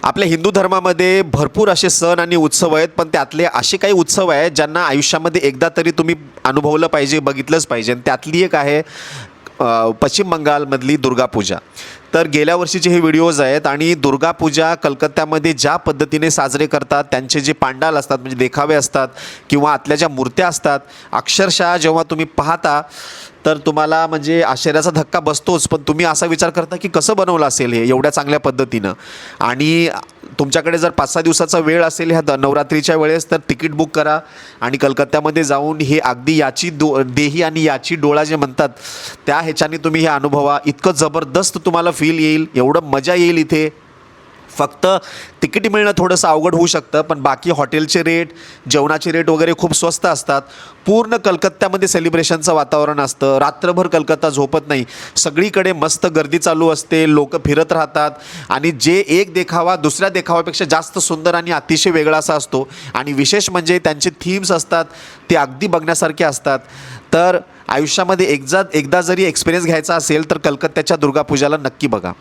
आपल्या हिंदू धर्मामध्ये भरपूर असे सण आणि उत्सव आहेत, पण त्यातले असे काही उत्सव आहेत ज्यांना आयुष्यामध्ये एकदा तरी तुम्ही अनुभवलं पाहिजे, बघितलंच पाहिजे. आणि त्यातली एक आहे पश्चिम बंगालमधली दुर्गापूजा. तर गेल्या वर्षीचे हे व्हिडिओज आहेत आणि दुर्गापूजा कलकत्त्यामध्ये ज्या पद्धतीने साजरे करतात, त्यांचे जे पांडाल असतात म्हणजे देखावे असतात किंवा आतल्या ज्या मूर्त्या असतात, अक्षरशः जेव्हा तुम्ही पाहता तर तुम्हाला म्हणजे आश्चर्याचा धक्का बसतोच. पण तुम्ही असा विचार करता की कसं बनवलं असेल हे एवढ्या चांगल्या पद्धतीनं. आणि तुमच्याकडे जर 5-6 दिवसाचा वेळ असेल ह्या नवरात्रीच्या वेळेस तर तिकीट बुक करा आणि कलकत्त्यामध्ये जाऊन हे अगदी याची देही आणि याची डोळा जे म्हणतात त्या ह्याच्याने तुम्ही हे अनुभवा. इतकं जबरदस्त तुम्हाला फील येईल, एवढं मजा येईल इथे. फक्त तिकीट मिळणं थोडंसं अवघड होऊ शकतं, पण बाकी हॉटेलचे रेट, जेवणाचे रेट वगैरे खूप स्वस्त असतात. पूर्ण कलकत्त्यामध्ये सेलिब्रेशनचं वातावरण असतं. रात्रभर कलकत्ता झोपत नाही. सगळीकडे मस्त गर्दी चालू असते, लोक फिरत राहतात आणि जे एक देखावा दुसऱ्या देखाव्यापेक्षा जास्त सुंदर आणि अतिशय वेगळा असा असतो. आणि विशेष म्हणजे त्यांचे थीम्स असतात ते अगदी बघण्यासारखे असतात. तर आयुष्यामध्ये एकदा जरी एक्सपिरियन्स घ्यायचा असेल तर कलकत्त्याच्या दुर्गापूजाला नक्की बघा.